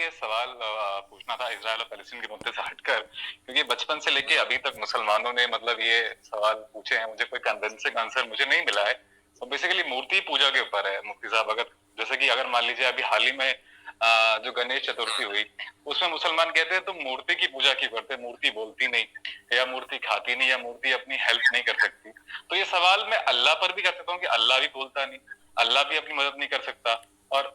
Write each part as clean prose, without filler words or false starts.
ये सवाल पूछना था इजराइल और पैलेस्टीन के मुद्दे से हटकर, क्योंकि बचपन से लेके अभी तक मुसलमानों ने मतलब ये सवाल पूछे हैं, मुझे कोई कन्विंसिंग आंसर मुझे नहीं मिला है। तो बेसिकली मूर्ति पूजा के ऊपर है मुफ्ती साहब। अगर जैसे कि अगर मान लीजिए अभी हाल ही में जो गणेश चतुर्थी हुई, उसमें मुसलमान कहते हैं तुम मूर्ति की पूजा क्यों करते, मूर्ति बोलती नहीं, या मूर्ति खाती नहीं, या मूर्ति अपनी हेल्प नहीं कर सकती। तो ये सवाल मैं अल्लाह पर भी कर सकता हूँ कि अल्लाह भी बोलता नहीं, अल्लाह भी अपनी मदद नहीं कर सकता, और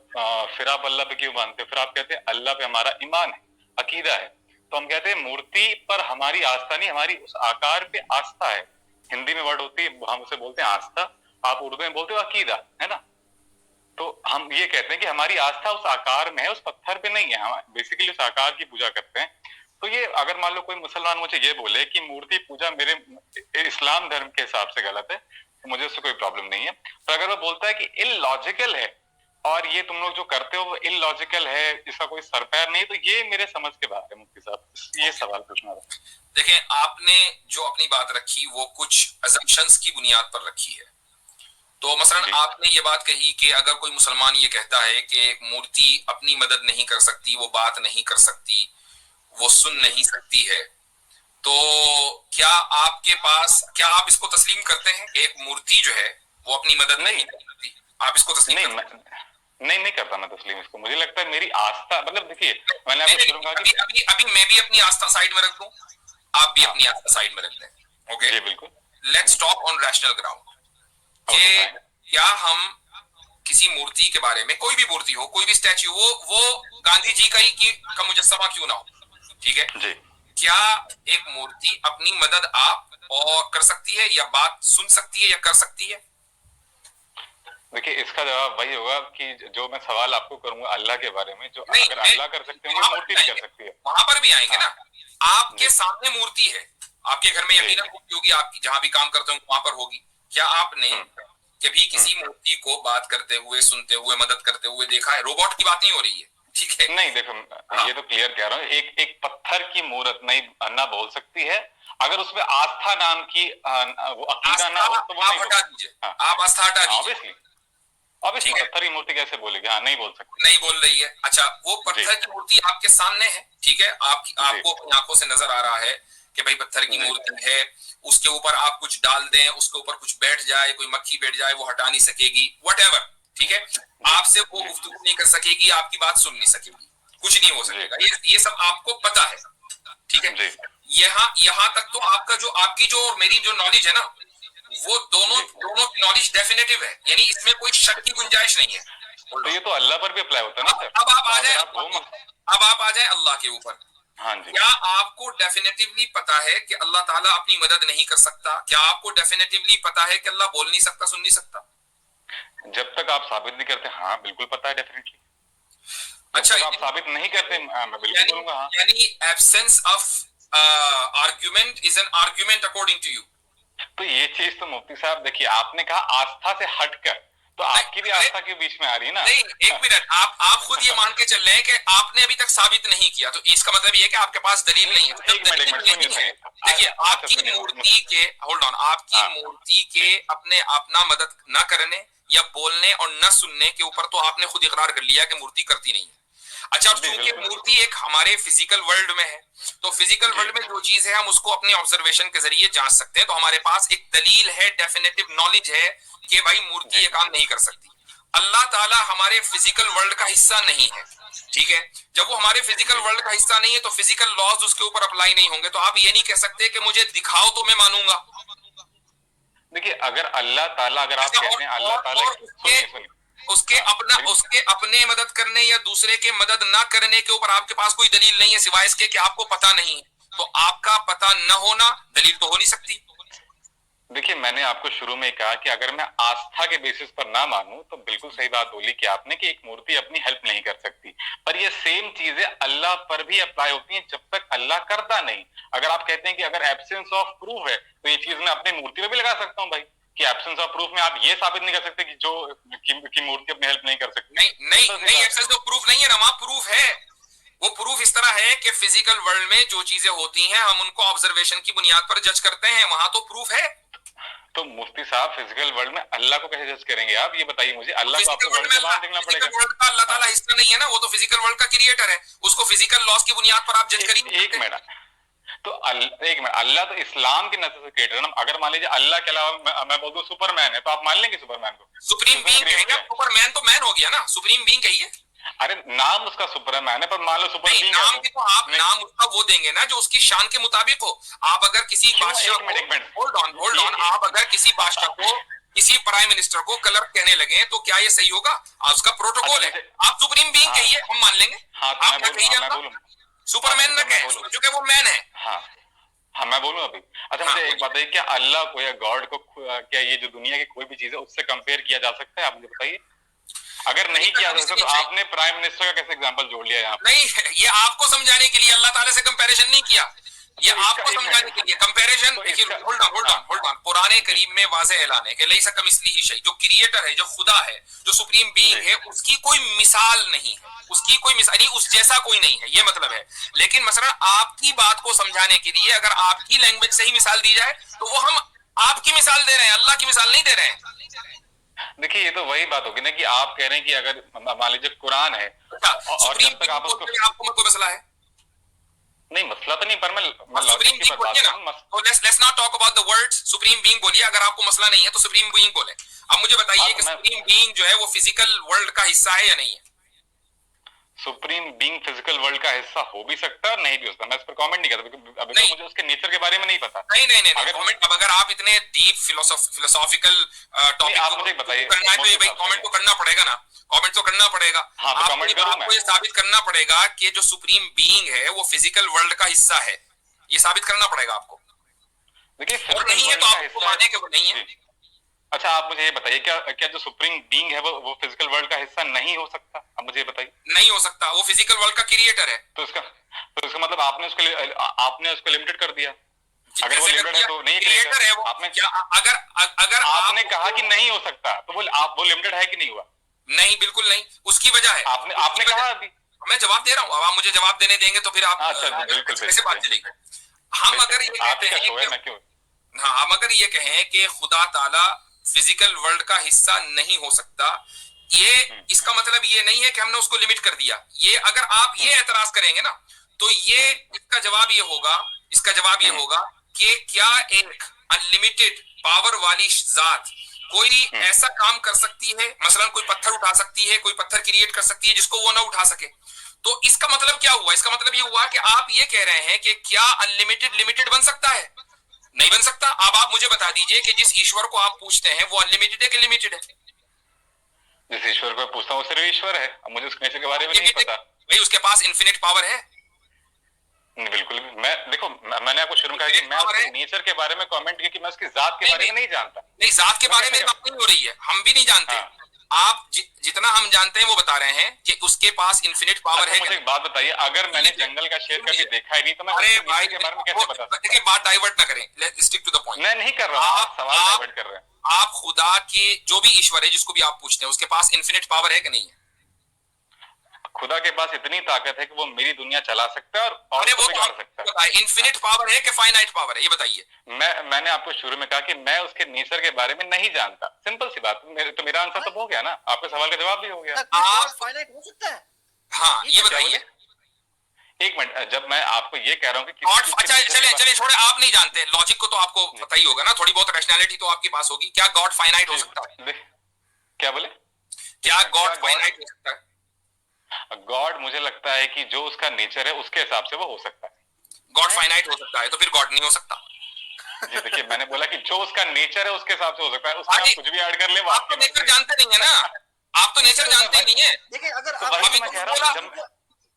फिर आप अल्लाह पे क्यों मानते हो? फिर आप कहते हैं अल्लाह पे हमारा ईमान है, अकीदा है। तो हम कहते हैं मूर्ति पर हमारी आस्था नहीं, हमारी उस आकार पे आस्था है। हिंदी में वर्ड होती है, हम उसे बोलते हैं आस्था, आप उर्दू में बोलते हो अकीदा, है ना। तो हम ये कहते हैं कि हमारी आस्था उस आकार में है, उस पत्थर पे नहीं है। हम बेसिकली उस आकार की पूजा करते हैं। तो ये अगर मान लो कोई मुसलमान मुझे ये बोले कि मूर्ति पूजा मेरे इस्लाम धर्म के हिसाब से गलत है, तो मुझे उससे कोई प्रॉब्लम नहीं है। पर अगर वो बोलता है कि इलॉजिकल है और ये तुम लोग जो करते हो वो इलॉजिकल है, इसका कोई सर पैर नहीं, तो ये मेरे समझ के बाहर है मुफ्ती साहब। ये सवाल पूछना था। देखें, आपने जो अपनी बात रखी वो कुछ अजम्पशंस की बुनियाद पर रखी है। तो मसलन आपने ये बात कही कि अगर कोई मुसलमान ये कहता है कि एक मूर्ति अपनी मदद नहीं कर सकती, वो बात नहीं कर सकती, वो सुन नहीं सकती है, तो क्या आप इसको तस्लीम करते हैं कि एक मूर्ति जो है वो अपनी मदद नहीं कर सकती? आप इसको तस्लीम नहीं करते हैं? नहीं करता मैं तस्लीम इसको। मुझे लगता है मेरी आस्था, मतलब देखिए मैंने आपको शुरू कहा कि अभी मैं भी अपनी आस्था साइड में रख दूं, आप भी अपनी आस्था साइड में रख दें। ओके, जी बिल्कुल। Let's talk on rational ground कि क्या हम किसी मूर्ति के बारे में, कोई भी मूर्ति हो, कोई भी स्टैच्यू हो, वो गांधी जी का मुजस्समा क्यों ना हो, ठीक है जी, क्या एक मूर्ति अपनी मदद आप और कर सकती है, या बात सुन सकती है, या कर सकती है? देखिए इसका जवाब वही होगा कि जो मैं सवाल आपको करूंगा अल्लाह के बारे में, जो नहीं, अगर अल्लाह कर सकते हैं मूर्ति भी कर सकती है। वहां पर भी आएंगे ना। आपके सामने मूर्ति है, आपके घर में यकीनन मूर्ति होगी, आप जहां भी काम करते हो वहां पर होगी। क्या आपने कभी किसी मूर्ति को बात करते हुए, सुनते हुए, मदद करते हुए देखा है? रोबोट की बात नहीं हो रही है, ठीक है? नहीं देखो, ये तो क्लियर कह रहा हूँ, एक पत्थर की मूर्त नहीं ना बोल सकती है। अगर उसमें आस्था नाम की वो अकीदा ना हो तो वो नहीं हटा दीजिए, आप आस्था हटा दीजिए। ऑब्वियसली पत्थर की मूर्ति कैसे बोलेगी? हाँ, नहीं बोल सकती, नहीं बोल रही है। अच्छा, वो पत्थर की मूर्ति आपके सामने है, ठीक है, आपको अपनी आंखों से नजर आ रहा है कि भाई पत्थर की मूर्ति है, उसके ऊपर आप कुछ डाल दें, उसके ऊपर कुछ बैठ जाए, कोई मक्खी बैठ जाए, वो हटा नहीं सकेगी, व्हाटएवर, ठीक है, आपसे वो गुफ्तगू नहीं कर सकेगी, आपकी बात सुन नहीं सकेगी, कुछ नहीं हो सकेगा, ये सब आपको पता है, ठीक है। यहाँ तक तो आपकी जो और मेरी जो नॉलेज है ना, वो दोनों की नॉलेज डेफिनेटिव है, यानी इसमें कोई शक की गुंजाइश नहीं है। तो ये तो अल्लाह पर भी अप्लाई होता है ना सर। अब आप आ जाए अल्लाह के ऊपर। हाँ जी। क्या आपको डेफिनेटिवली पता है कि अल्लाह ताला अपनी मदद नहीं कर सकता? क्या आपको डेफिनेटिवली पता है कि अल्लाह बोल नहीं सकता, सुन नहीं सकता? जब तक आप साबित नहीं करते, हाँ बिल्कुल पता है डेफिनेटली। अच्छा, आप साबित नहीं करते, मैं बिल्कुल बोलूंगा हाँ। यानी absence of argument is an argument according to you. तो ये चीज तो मुफ्ती साहब देखिए, आपने कहा आस्था से हटकर, तो आपकी भी आस्था के बीच में आ रही है ना। नहीं, एक मिनट, आप खुद ये मान के चल रहे हैं कि आपने अभी तक साबित नहीं किया, तो इसका मतलब ये है कि आपके पास दलील नहीं है। देखिए, आपकी मूर्ति के होल्ड ऑन, आपकी मूर्ति के अपने अपना मदद न करने या बोलने और न सुनने के ऊपर तो आपने खुद इकरार कर लिया कि मूर्ति करती नहीं है। अच्छा, चूंकि मूर्ति एक हमारे फिजिकल वर्ल्ड में है, तो फिजिकल वर्ल्ड में जो चीज है हम उसको अपने ऑब्जर्वेशन के जरिए जांच सकते हैं, तो हमारे पास एक दलील है, डेफिनेटिव नॉलेज है कि भाई मूर्ति ये काम नहीं कर सकती। अल्लाह ताला हमारे फिजिकल वर्ल्ड का हिस्सा नहीं है, ठीक है। जब वो हमारे फिजिकल वर्ल्ड का हिस्सा नहीं है तो फिजिकल लॉज उसके ऊपर अप्लाई नहीं होंगे। तो आप ये नहीं कह सकते कि मुझे दिखाओ तो मैं मानूंगा। देखिए, अगर अल्लाह ताला, अगर आप कहते हैं अल्लाह ताला उसके अपने मदद करने या दूसरे के मदद ना करने के ऊपर आपके पास कोई दलील नहीं है सिवाय इसके कि आपको पता नहीं है, तो आपका पता न होना दलील तो हो नहीं सकती। देखिए, मैंने आपको शुरू में कहा कि अगर मैं आस्था के बेसिस पर ना मानूं, तो बिल्कुल सही बात बोली कि आपने कि एक मूर्ति अपनी हेल्प नहीं कर सकती, पर ये सेम चीजें अल्लाह पर भी अप्लाई होती हैं जब तक अल्लाह करता नहीं। अगर आप कहते हैं कि अगर एब्सेंस ऑफ प्रूफ है, तो ये चीज मैं अपनी मूर्ति में भी लगा सकता हूँ भाई, कि एब्सेंस ऑफ प्रूफ में आप ये साबित नहीं कर सकते कि की मूर्ति अपनी हेल्प नहीं कर सकती। नहीं, एब्सेंस ऑफ प्रूफ नहीं है ना, वहां प्रूफ है। वो प्रूफ इस तरह है कि फिजिकल वर्ल्ड में जो चीजें होती हैं हम उनको ऑब्जर्वेशन की बुनियाद पर जज करते हैं, वहां तो प्रूफ है। तो मुफ्ती साहब फिजिकल वर्ल्ड में अल्लाह को कैसे जज करेंगे आप, ये बताइए मुझे। अल्लाह को आपको वर्ल्ड के बाहर देखना पड़ेगा। फिजिकल वर्ल्ड का अल्लाह ताला हिस्सा नहीं है ना, वो तो फिजिकल वर्ल्ड का क्रिएटर है, उसको फिजिकल लॉस की बुनियाद पर आप जज करिए। एक मिनट, तो एक मिनट, अल्लाह तो इस्लाम की नजर से क्रिएटर है। अगर मान लीजिए अल्लाह के अलावा मैं बोल दूं सुपरमैन है, तो आप मान लेंगे सुपरमैन को? सुप्रीम बीइंग कहेंगे, सुपरमैन तो मैन हो गया ना, सुप्रीम बीइंग कहिए। अरे नाम उसका सुपरमैन है, पर मान लो सुपर बीइंग है। नाम भी तो आप नाम उसका वो देंगे ना जो उसकी शान के मुताबिक हो। आप अगर किसी बादशाह को, होल्ड ऑन, आप अगर किसी बादशाह को, किसी प्राइम मिनिस्टर को कलर कहने लगे तो क्या ये सही होगा? उसका प्रोटोकॉल है। आप सुप्रीम बीइंग कहिए, हम मान लेंगे। आप क्या कहिए, सुपरमैन ना कहें, क्योंकि वो मैन है। हाँ मैं बोलूं अभी। अच्छा मुझे एक बात है, क्या अल्लाह को या गॉड को, क्या ये जो दुनिया की कोई भी चीज है उससे कंपेयर किया जा सकता है? आप मुझे बताइए। अगर नहीं किया जा सकता तो आपने प्राइम मिनिस्टर का कैसे एग्जांपल जोड़ लिया यहाँ पे? नहीं, ये आपको समझाने के लिए, अल्लाह ताला से कंपैरिजन नहीं किया, ये आपको समझाने के लिए कंपैरिजन। देखिए होल्ड ऑन, पुराने करीम में वाज़ेह ऐलान है कि लैसा कमिस्लिही शै, जो क्रिएटर है, जो खुदा है, जो सुप्रीम बीइंग है, उसकी कोई मिसाल नहीं है, उसकी कोई मिसाल नहीं, उस जैसा कोई नहीं है, ये मतलब है। लेकिन मसलन आपकी बात को समझाने के लिए अगर आपकी लैंग्वेज से ही मिसाल दी जाए तो वो हम आपकी मिसाल दे रहे हैं, अल्लाह की मिसाल नहीं दे रहे हैं। देखिए ये तो वही बात होगी ना कि आप कह रहे हैं कि अगर मान लीजिए कुरान है और जब तक आप उसको, आपको कोई मसला है नहीं, मसला तो नहीं, पर मैं सुप्रीम बीइंग बोलिए ना, तो let's not talk about the words. Supreme being बोलिए, अगर आपको मसला नहीं है तो सुप्रीम बीइंग बोले। अब मुझे बताइए कि सुप्रीम बीइंग जो है वो फिजिकल वर्ल्ड का हिस्सा है या नहीं है? सुप्रीम बीइंग फिजिकल वर्ल्ड का हिस्सा हो भी सकता है और नहीं भी हो सकता। मैं इस पर कमेंट नहीं करता क्योंकि अभी तो मुझे उसके नेचर के बारे में नहीं पता। नहीं कमेंट, अब अगर आप इतने डीप फिलोसॉफिकल टॉपिक आप मुझे बताइए करना है तो ये भाई कमेंट तो करना पड़ेगा ना, कमेंट तो करना पड़ेगा। हाँ, तो आपको ये साबित करना पड़ेगा कि जो सुप्रीम बीइंग है वो फिजिकल वर्ल्ड का हिस्सा है, ये साबित करना पड़ेगा आपको। देखिए और नहीं है तो आपको माने कि वो नहीं है। अच्छा आप मुझे ये बताइए, क्या जो सुप्रीम बीइंग है वो फिजिकल वर्ल्ड का हिस्सा नहीं हो सकता? अब मुझे बताइए। नहीं हो सकता, वो फिजिकल वर्ल्ड का क्रिएटर है। तो इसका मतलब आपने उसको लिमिटेड कर दिया। अगर वो लिमिटेड है तो नहीं क्रिएटर है वो। आपने अगर आपने कहा कि नहीं हो सकता, तो वो लिमिटेड है कि नहीं हुआ? नहीं, बिल्कुल नहीं, उसकी वजह है। आपने कहा अभी, मैं जवाब दे रहा हूँ, अब आप मुझे जवाब देने देंगे तो फिर आप कैसे बात चलेगी? हम अगर ये कहते हैं, हाँ, हम अगर ये कहें कि खुदा ताला फिजिकल वर्ल्ड का हिस्सा नहीं हो सकता, ये इसका मतलब ये नहीं है कि हमने उसको लिमिट कर दिया। ये अगर आप ये एतराज करेंगे ना तो ये इसका जवाब ये होगा कि क्या एक अनलिमिटेड पावर वाली जात कोई ऐसा काम कर सकती है, मसलन कोई पत्थर उठा सकती है, कोई पत्थर क्रिएट कर सकती है जिसको वो ना उठा सके? तो इसका मतलब क्या हुआ? इसका मतलब ये हुआ कि आप ये कह रहे हैं कि क्या अनलिमिटेड लिमिटेड बन सकता है? नहीं बन सकता। अब आप मुझे बता दीजिए कि जिस ईश्वर को आप पूछते हैं वो अनलिमिटेड है कि लिमिटेड है? जिस ईश्वर को पूछता हूँ सिर्फ ईश्वर है। अब मुझे उसके नेचर के बारे में नहीं पता। भाई उसके पास इन्फिनिट पावर है? बिल्कुल भी। मैंने आपको शुरू में कहा कि मैं उसके नेचर के बारे में कमेंट किया कि मैं उसकी जात के बारे में नहीं जानता। नहीं, जात के बारे में बात नहीं हो रही है, हम भी नहीं जानते। आप जितना हम जानते हैं वो बता रहे हैं कि उसके पास इन्फिनिट पावर है। मुझे एक बात बताइए, अगर मैंने जंगल का शेर कभी देखा ही नहीं तो मैं अरे भाई के बारे में कैसे बता सकता? देखिए, बात डाइवर्ट ना करें, let's stick to the point. मैं नहीं कर रहा हूं, आप सवाल डाइवर्ट कर रहे हैं। आप खुदा के जो भी ईश्वर है जिसको भी आप पूछते हैं उसके पास इन्फिनिट पावर है कि नहीं है? खुदा के पास इतनी ताकत है कि वो मेरी दुनिया चला सकता है और वो बिगाड़ सकता है। इन्फिनिट पावर है कि फाइनाइट पावर है, ये बताइए। मैंने आपको शुरू में कहा कि मैं उसके नेचर के बारे में नहीं जानता। सिंपल सी बात। मेरा आंसर तो हो गया ना, आपके सवाल का जवाब भी हो गया। आप फाइनाइट हो सकता है? हाँ, ये बताइए। एक मिनट, जब मैं आपको ये कह रहा हूँ कि अच्छा चलिए छोड़े, आप नहीं जानते, लॉजिक को तो आपको पता ही होगा ना, थोड़ी बहुत रैशनैलिटी तो आपके पास होगी। क्या गॉड फाइनाइट हो सकता है? क्या बोले? क्या गॉड फाइनाइट हो सकता है? गॉड मुझे लगता है कि जो उसका नेचर है उसके हिसाब से वो हो सकता है। गॉड फाइनाइट हो सकता है तो फिर गॉड नहीं हो सकता। जी देखिए, मैंने बोला कि जो उसका नेचर है उसके हिसाब से हो सकता है। उसमें आप कुछ भी ऐड कर ले। आप तो नेचर जानते नहीं है ना, आप तो नेचर जानते नहीं है। देखिए, अगर आप अभी मैं कह रहा हूं,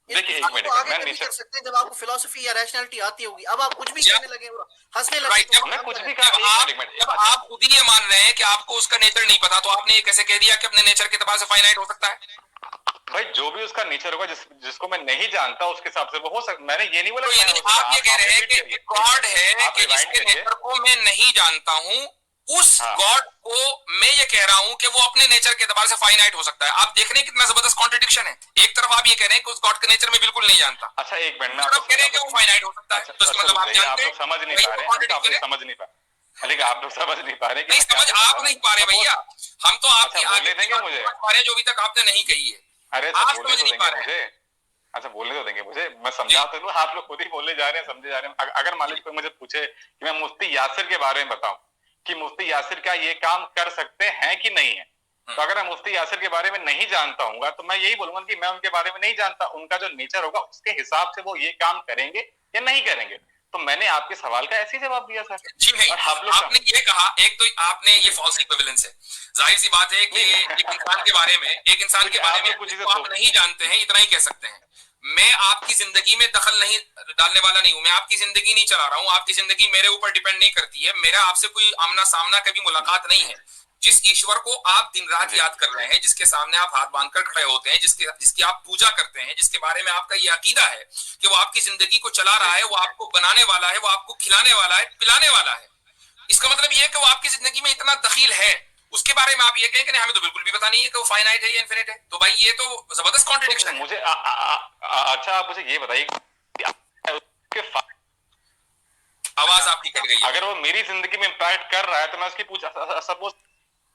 देखिए एक मिनट, मैं नेचर कर सकते हैं जब आपको फिलॉसफी या रैशनैलिटी आती होगी। अब आप कुछ भी कहने लगे, हंसने लगे, मैं कुछ भी कहा। जब आप खुद ही ये मान रहे हैं कि आपको उसका नेचर नहीं पता, तो आपने ये कैसे कह दिया कि अपने नेचर के एतबार से फाइनाइट हो सकता है? भाई जो भी उसका नेचर होगा, जिसको मैं नहीं जानता उसके हिसाब से वो हो सकता। मैंने ये नहीं बोला। तो यानी आप ये कह रहे हैं कि गॉड है कि जिसके नेचर को मैं नहीं जानता हूं, उस गॉड को मैं ये कह रहा हूं कि वो अपने नेचर के एतबार से फाइनाइट हो सकता है। आप देख रहे हैं कितना जबरदस्त कॉन्ट्रडिक्शन है। एक तरफ आप ये कह रहे हैं कि उस गॉड के नेचर में बिल्कुल नहीं जानता। अच्छा एक मिनट, आप कह रहे हैं कि वो फाइनाइट हो सकता है, तो इसका मतलब आप जानते हैं, समझ नहीं पा रहे, समझ नहीं पा। लेकिन आप लोग समझ नहीं पा रहे कि नहीं मैं क्या समझ बोल रहा आप हूँ। नहीं पा रहे भैया, हम तो आपकी अच्छा, आगे बोलने की देंगे बात मुझे? समझ पा रहे हैं जो अभी तक आपने नहीं कही है, अरे अच्छा, आप बोलने समझ तो नहीं पा देंगे रहे हैं। मुझे। अच्छा, बोलने तो देंगे मुझे, मैं जी समझा तो लूं। आप लोग खुद ही बोले जा रहे हैं, समझे जा रहे हैं। अगर मान लीजिए कोई मुझे पूछे कि मैं मुफ्ती यासिर के बारे में बताऊं कि मुफ्ती यासिर क्या ये काम कर सकते हैं कि नहीं है, तो अगर मैं मुफ्ती यासिर के बारे में नहीं जानता हूँ तो मैं यही बोलूंगा कि मैं उनके बारे में नहीं जानता। उनका जो नेचर होगा उसके हिसाब से वो ये काम करेंगे या नहीं करेंगे। तो मैंने आपके सवाल का ऐसे ही जवाब दिया सर। जी नहीं, और आप लोग आपने ये कहा, एक तो आपने ये फॉल्स इक्विवेलेंस है, जाहिर सी बात है कि एक इंसान के बारे में मुझे आप नहीं जानते हैं, इतना ही कह सकते हैं। मैं आपकी जिंदगी में दखल नहीं डालने वाला नहीं हूं, मैं आपकी जिंदगी नहीं चला रहा हूं, आपकी जिंदगी मेरे ऊपर डिपेंड नहीं करती है, मेरा आपसे कोई आमना सामना कभी मुलाकात नहीं है। जिस ईश्वर को आप दिन रात याद कर रहे हैं, जिसके सामने आप हाथ बांधकर खड़े होते हैं, जिसकी आप पूजा करते हैं, जिसके बारे में आपका ये अकीदा है कि वो आपकी जिंदगी को चला रहा है, वो आपको बनाने वाला है, वो आपको खिलाने वाला है, पिलाने वाला है, इसका मतलब ये है कि वो आपकी जिंदगी में इतना दखील है, उसके बारे में आप ये कहें कि नहीं हमें तो बिल्कुल भी पता नहीं है कि वो फाइनाइट है या इनफिनिट है, तो भाई ये तो जबरदस्त कॉन्ट्रडिक्शन है। मुझे अच्छा, आप मुझे ये बताइए, आवाज आपकी कट गई है। अगर वो मेरी जिंदगी में इम्पैक्ट कर रहा है तो मैं उसकी पूछ, सपोज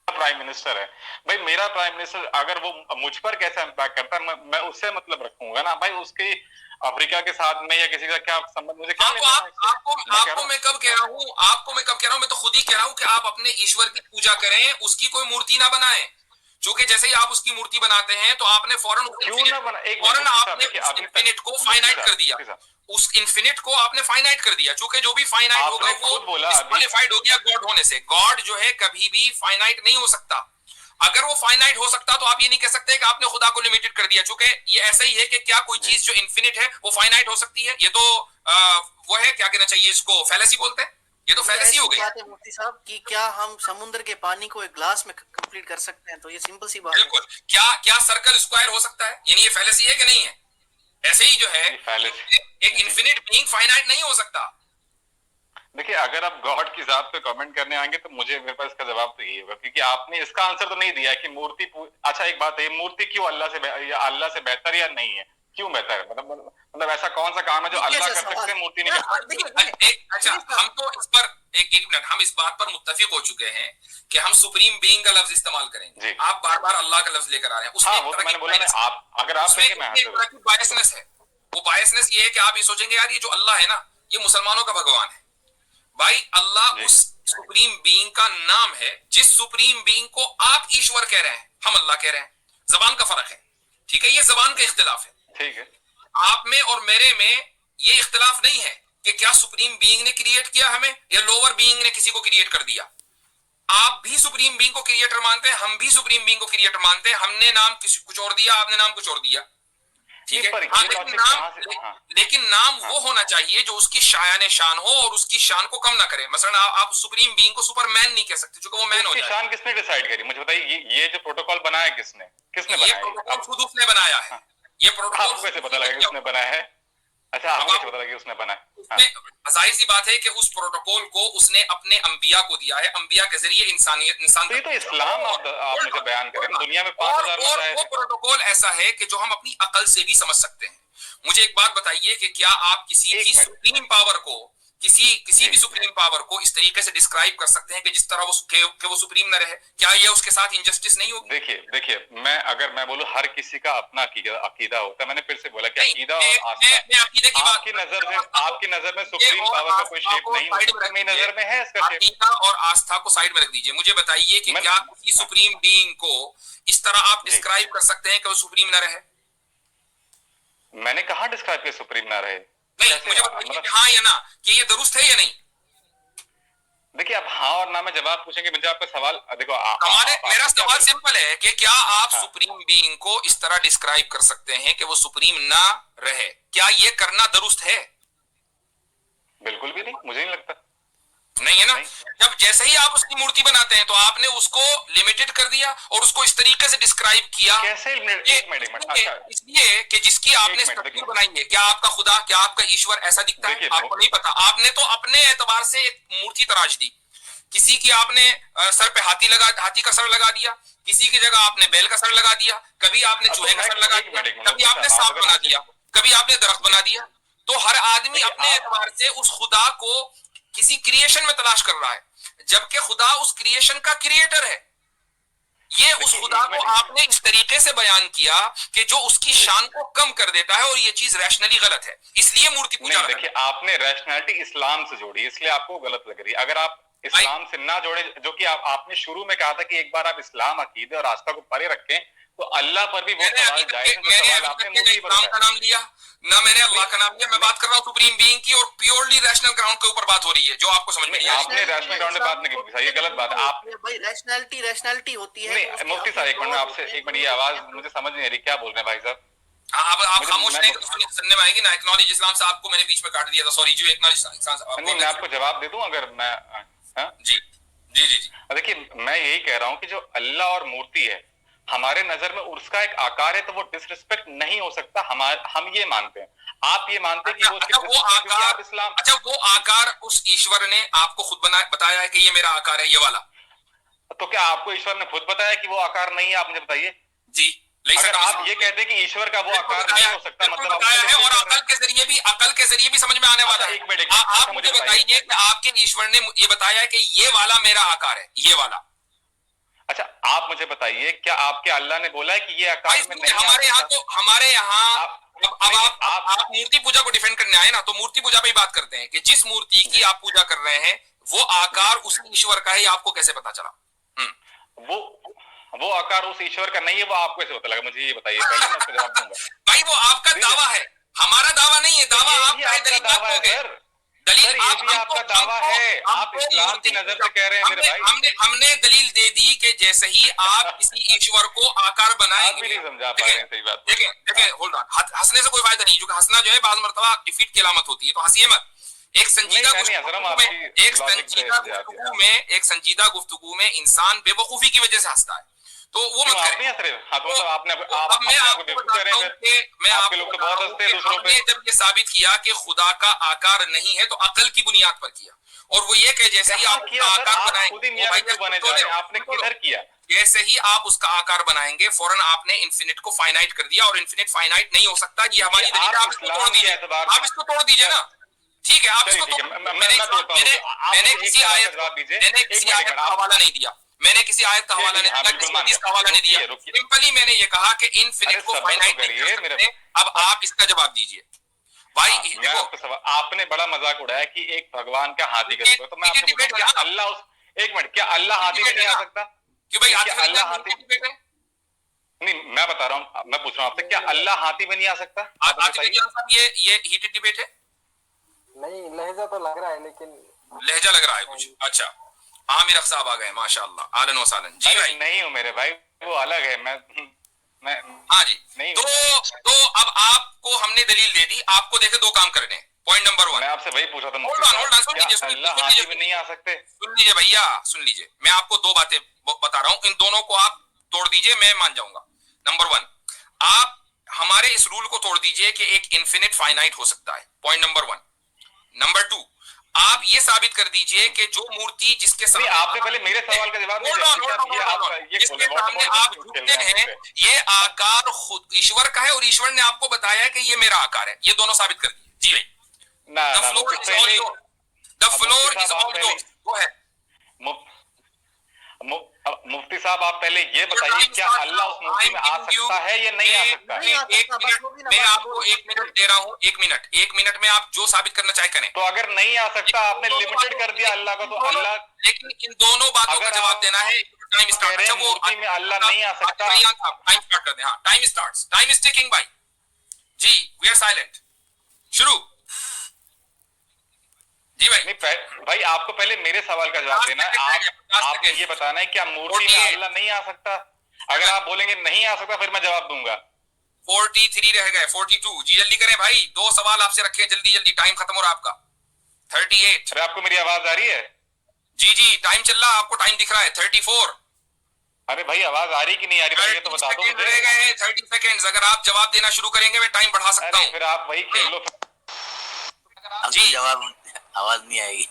प्राइम मिनिस्टर है भाई, मेरा प्राइम मिनिस्टर अगर वो मुझ पर कैसा इम्पैक्ट करता है, मैं उससे मतलब रखूंगा ना भाई। उसके अफ्रीका के साथ में या किसी का क्या संबंध, मुझे क्या आपको मैं कब कह रहा हूं, मैं तो खुद ही कह रहा हूं कि आप अपने ईश्वर की पूजा करें, उसकी कोई मूर्ति ना बनाएं, क्योंकि जैसे ही आप उसकी मूर्ति बनाते हैं तो आपने फौरन आपने इन्फिनिट को फाइनाइट कर दिया, उस इन्फिनिट को आपने फाइनाइट कर दिया, चूंकि जो भी फाइनाइट होगा वो डिस्क्वालिफाइड हो गया गॉड होने से। गॉड जो है कभी भी फाइनाइट नहीं हो सकता। अगर वो फाइनाइट हो सकता तो आप ये नहीं कह सकते कि आपने खुदा को लिमिटेड कर दिया, चूंकि ये ऐसा ही है कि क्या कोई चीज जो इन्फिनिट है वो फाइनाइट हो सकती है? ये तो वो है, क्या कहना चाहिए इसको, फैलेसी बोलते हैं, ये तो फैलेसी हो गई। बात है मुफ्ती साहब कि क्या हम समुद्र के पानी को एक ग्लास में कंप्लीट कर सकते हैं? तो ये सिंपल सी बात है। बिल्कुल, क्या सर्कल स्क्वायर हो सकता है? यानी ये फैलेसी है कि नहीं है? ऐसे ही जो है एक इन्फिनिट बीइंग फाइनाइट नहीं हो सकता। देखिए, अगर आप गॉड की जात पे कमेंट करने आएंगे तो मेरे पास इसका जवाब तो ये होगा, क्योंकि आपने इसका आंसर तो नहीं दिया कि मूर्ति अच्छा एक बात है, मूर्ति क्यों अल्लाह से बेहतर या नहीं है? क्यों बेहतर है? मतलब ऐसा कौन सा काम है जो अल्लाह कर सकते हैं, मूर्ति नहीं कर सकते? अच्छा, हम तो इस पर एक मिनट, हम इस बात पर मुत्तफिक हो चुके हैं कि हम सुप्रीम बीइंग का लफ्ज इस्तेमाल करेंगे। आप बार बार अल्लाह का लफ्ज लेकर आ रहे हैं, उसमें वो मैंने बोला ना, अगर आप बायसनेस है। वो बायसनेस ये है कि आप ये सोचेंगे यार ये जो अल्लाह है ना, ये मुसलमानों का भगवान है। भाई अल्लाह उस सुप्रीम बीइंग का नाम है जिस सुप्रीम बीइंग को आप ईश्वर कह रहे हैं, हम अल्लाह कह रहे हैं। जबान का फर्क है, ठीक है, ये जबान का इख्तिलाफ है। ठीक है, आप में और मेरे में ये इख्तिलाफ नहीं है कि क्या सुप्रीम बीइंग ने क्रिएट किया हमें या लोअर बीइंग ने किसी को क्रिएट कर दिया। आप भी सुप्रीम बीइंग को क्रिएटर मानते हैं, हम भी सुप्रीम बीइंग को क्रिएटर मानते हैं। हमने नाम कुछ और दिया, आपने नाम कुछ और दिया, ठीक है। लेकिन नाम वो होना चाहिए जो उसकी शायान शान हो और उसकी शान को कम ना करे। मसलन आप सुप्रीम बीइंग को सुपरमैन नहीं कह सकते क्योंकि वो मैन हो जाए। शान किसने डिसाइड करी, मुझे बताइए। ये जो प्रोटोकॉल बनाया किसने बनाया? खुद उसने बनाया है। ये प्रोटोकॉल आपको कैसे पता लगा कि उसने बनाया है? अच्छा, आपको कैसे पता लगा कि उसने बनाया? जाहिर सी बात है कि उस प्रोटोकॉल को उसने अपने अंबिया को दिया है, अंबिया के जरिए इंसान तो ये तो इस्लाम आप मुझे बयान करें, दुनिया में 5000 वो प्रोटोकॉल ऐसा है कि जो हम अपनी अकल से भी समझ सकते हैं। मुझे एक बात बताइए कि क्या आप किसी भी सुप्रीम पावर को किसी भी सुप्रीम पावर को इस तरीके से डिस्क्राइब कर सकते हैं कि जिस तरह वो सुप्रीम न रहे? क्या ये उसके साथ इंजस्टिस नहीं होगी? देखिए मैं बोलूं, हर किसी का अपना अकीदा होता है। मैंने फिर से बोला कि अकीदा और आस्था, मैं अकीदे की बात, आपकी नजर में सुप्रीम पावर का कोई शेप नहीं होता, मेरी नजर में है इसका शेप। अकीदा और आस्था को साइड में रख दीजिए। मुझे बताइए कि क्या किसी सुप्रीम बीइंग को इस तरह आप डिस्क्राइब कर सकते हैं कि वो सुप्रीम न रहे? मैंने कहा डिस्क्राइब किया सुप्रीम ना रहे? नहीं, मुझे बताइए कि हाँ या ना, कि ये दुरुस्त है या नहीं? देखिए, आप हाँ और ना में जवाब पूछेंगे, मुझे आपका सवाल देखो। मेरा सवाल सिंपल है कि क्या आप सुप्रीम बीइंग को इस तरह डिस्क्राइब कर सकते हैं कि वो सुप्रीम ना रहे? क्या ये करना दुरुस्त है? बिल्कुल भी नहीं, मुझे नहीं लगता। नहीं है ना? जब जैसे ही आप उसकी मूर्ति बनाते हैं तो आपने उसको लिमिटेड कर दिया और उसको इस तरीके से डिस्क्राइब किया। कैसे? एक मिनट। इसलिए कि जिसकी आपने स्ट्रक्चर बनाई है। क्या आपका खुदा, क्या आपका ईश्वर ऐसा दिखता है? आपको नहीं पता। आपने तो अपने एतबार से एक मूर्ति तराश दी। किसी की आपने सर पे हाथी का सर लगा दिया, किसी की जगह आपने बैल का सर लगा दिया, कभी आपने चूहे का सर लगा दिया, कभी आपने सांप बना दिया, कभी आपने दरख्त बना दिया। तो हर आदमी अपने एतबार से उस खुदा को किसी क्रिएशन में तलाश कर रहा है। जबकि खुदा उस क्रिएशन का क्रिएटर है। ये उस खुदा को आपने इस तरीके से बयान किया कि जो उसकी शान को कम कर देता है, और ये चीज रैशनली गलत है, इसलिए मूर्ति पूजा। देखिए, आपने रैशनैलिटी इस्लाम से जोड़ी, इसलिए आपको गलत लग रही है। अगर आप इस्लाम से ना जोड़े, जो कि आपने शुरू में कहा था कि एक बार आप इस्लाम, अकीदे और आस्था को परे रखें, तो अल्लाह पर भी वो सवाल जायज है। मैंने इस्लाम का नाम लिया ना, मैंने अल्लाह का नाम लिया। मैं बात कर रहा हूँ सुप्रीम बीइंग की, और प्योरली रैशनल ग्राउंड के ऊपर बात हो रही है, जो आपको समझ में नहीं। आपने रैशनल ग्राउंड में बात नहीं की, ये गलत बात है। आप भाई रैशनैलिटी होती है। नहीं, मुफ्ती साहब एक मिनट में आपसे, एक मिनट, ये आवाज मुझे समझ नहीं आ रही, क्या बोल रहे हैं भाई साहब? आप खामोश नहीं, सुनने में आएगी ना। एक्नॉलेज इस्लाम से आपको मैंने बीच में काट दिया था, सॉरी जी। एक्नॉलेज इस्लाम, नहीं, मैं आपको जवाब दे दूं अगर मैं, जी जी जी जी। देखिए, मैं यही कह रहा हूं कि जो अल्लाह और मूर्ति है, हमारे नजर में उसका एक आकार है, तो वो डिसरिस्पेक्ट नहीं हो सकता। हम ये मानते हैं, आप ये मानते हैं कि वो आकार, इस्लाम। अच्छा, वो आकार उस ईश्वर ने आपको खुद बताया है कि ये मेरा आकार है, ये वाला। तो क्या आपको ईश्वर ने खुद बताया कि वो आकार नहीं है? आप मुझे बताइए जी। अगर आप ये कहते हैं कि ईश्वर का वो आकार नहीं हो सकता, मतलब बताया है, और अकल के जरिए भी समझ में आने वाला है। आप मुझे बताइए कि आपके ईश्वर ने ये बताया है कि ये वाला मेरा आकार है, ये वाला। अच्छा, आप मुझे बताइए, क्या आपके अल्लाह ने बोला है कि ये आकार में नहीं? हमारे यहाँ अब आप मूर्ति पूजा को डिफेंड करने आए ना, तो मूर्ति पूजा पे ही बात करते हैं कि जिस मूर्ति की आप पूजा कर रहे हैं वो आकार उस ईश्वर का है, आपको कैसे पता चला? वो आकार उस ईश्वर का नहीं है, वो आपको कैसे पता लगा? मुझे ये बताइए, पहले मैं उसका जवाब दूंगा। भाई वो आपका दावा है, हमारा दावा नहीं है। दावा आपका दावा है सर। दलील आपका दावा है, आप इस्लाम की नजर से कह रहे हैं मेरे भाई। हमने दलील दे दी कि जैसे ही आप किसी ईश्वर को आकार बनाएंगे, नहीं समझा पा रहे हैं, सही बात। देखें, होल्ड ऑन, हंसने से कोई फायदा नहीं, क्योंकि हंसना जो है बाज़ मर्तबा डिफीट की अलामत होती है, तो हंसिए मत। एक संजीदा गुफ्तगू में इंसान बेवकूफी की वजह से हंसता है, तो वो मत करें। हमने जब ये साबित किया कि खुदा का आकार नहीं है, तो अकल की बुनियाद पर किया, और वो ये कि जैसे ही आप आकार बनाएंगे, आपने किधर किया? जैसे ही आप उसका आकार बनाएंगे, फौरन आपने इन्फिनिट को फाइनाइट कर दिया, और इन्फिनिट फाइनाइट नहीं हो सकता। ये हमारी दलील है, आप इसको तोड़ दीजिए, आप इसको तोड़ दीजिए ना, ठीक है? आप इसको मैंने किसी आयत का हवाला नहीं दिया, मैंने किसी आयत का हवाला नहीं दिया, किसी हदीस का हवाला नहीं दिया। सिंपली मैंने ये कहा कि इन्फिनिट को फाइनाइट नहीं कर सकते। अब आप इसका जवाब दीजिए भाई। देखो, आपने बड़ा मजाक उड़ाया कि एक भगवान का हाथी का, तो मैं आपको पूछूंगा, अल्लाह एक मिनट, क्या अल्लाह हाथी में नहीं आ सकता? क्यों भाई? अल्लाह हाथी नहीं, मैं बता रहा हूँ, मैं पूछ रहा हूँ आपसे, क्या अल्लाह हाथी में नहीं आ सकता? ये हीटेड डिबेट है? नहीं, लहजा तो लग रहा है, लेकिन लहजा लग रहा है कुछ। अच्छा, आमिर साहब आ गए, माशाअल्लाह, आलन व सालन। जी भाई। नहीं हूँ मेरे भाई, वो अलग है। मैं हाँ जी, नहीं। तो अब आपको हमने दलील दे दी, आपको देखे दो काम करने। पॉइंट नंबर 1, मैं आपसे वही पूछा था, सुन लीजिए, नहीं आ सकते? सुन लीजिए भैया, सुन लीजिए, मैं आपको दो बातें बता रहा हूँ, इन दोनों को आप तोड़ दीजिए, मैं मान जाऊंगा। नंबर 1, आप हमारे इस रूल को तोड़ दीजिए कि एक इन्फिनिट फाइनाइट हो सकता है, पॉइंट नंबर 1। नंबर 2, आप ये साबित कर दीजिए कि जो मूर्ति जिसके सामने, आपने पहले मेरे सवाल का जवाब नहीं, जिसके सामने आप झुकते हैं, ये आकार खुद ईश्वर का है, और ईश्वर ने आपको बताया है कि ये मेरा आकार है। ये दोनों साबित कर दिए। जी भाई, the floor is all yours. वो है मुफ्ती साहब, आप पहले ये बताइए, क्या अल्लाह उस मूर्ति में आ सकता है या नहीं आ सकता? मैं आपको 1 मिनट दे रहा हूँ, 1 मिनट में आप जो साबित करना चाहे करें। तो अगर नहीं आ सकता, आपने लिमिटेड कर दिया अल्लाह को, तो अल्लाह, लेकिन इन दोनों बातों का जवाब देना है। टाइम स्टार्ट, मूर्ति में अल्लाह नहीं आ सकता। टाइम स्टार्ट कर दें। हाँ, time starts, time is ticking भाई जी, वी आर साइलेंट। शुरू जी भाई। नहीं भाई, आपको पहले मेरे सवाल का जवाब देना है। आपने ये बताना है क्या मूर्ति में अल्लाह नहीं आ सकता? अगर आप बोलेंगे नहीं आ सकता, फिर मैं जवाब दूंगा। 43 रह गए, 42। जी जल्दी करें भाई, 2 सवाल आपसे रखे, जल्दी, टाइम खत्म हो रहा आपका। 38। अरे आपको मेरी आवाज आ रही है? जी, टाइम चल रहा, आपको टाइम दिख रहा है। 34। अरे भाई, आवाज आ रही कि नहीं आ रही, ये तो बता दो मुझे। रह गए हैं 30 सेकंड्स। अगर आप जवाब देना शुरू करेंगे, मैं टाइम बढ़ा सकता हूँ। फिर आप वही खेल लो जी। जवाब आवाज नहीं आएगी।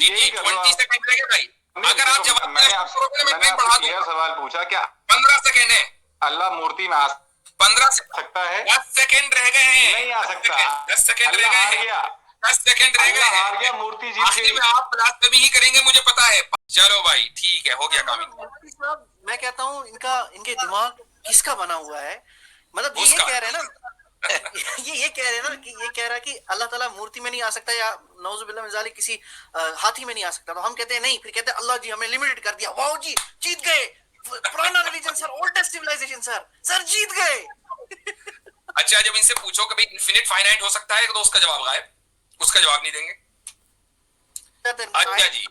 जी 20 सेकंड रह गए भाई। अगर आप जवाब मैं टाइम बढ़ा दूंगा। सवाल पूछा, क्या 15 सेकंड है? अल्लाह मूर्ति में आ 15 सकता है? 10 सेकंड रह गए हैं। नहीं आ सकता। 10 सेकंड रह गए हैं। 10 सेकंड रह गए हैं। हार गया, मूर्ति जीत गई। आखिर में आप क्लास तभी ही करेंगे, मुझे पता है। चलो भाई ठीक है, हो गया काम इनका। मौलवी साहब, मैं कहता हूँ इनके दिमाग किसका बना हुआ है? मतलब ये उसका। कह रहे हैं ना ये कह रहे हैं ना कि ये कह रहा है कि अल्लाह ताला मूर्ति में नहीं आ सकता, या नौजुबिल्लाह मिन ज़ालिक किसी हाथी में नहीं आ सकता। तो हम कहते हैं नहीं, फिर कहते हैं अल्लाह जी हमें लिमिटेड कर दिया। वाओ जी, जीत गए, पुराना religion sir, oldest civilisation sir जीत गए। अच्छा, जब इनसे पूछो कि भाई इन्फिनिट फाइनाइट हो सकता है, तो उसका जवाब गायब, उसका जवाब नहीं देंगे। कहते हैं, अच्छा जी,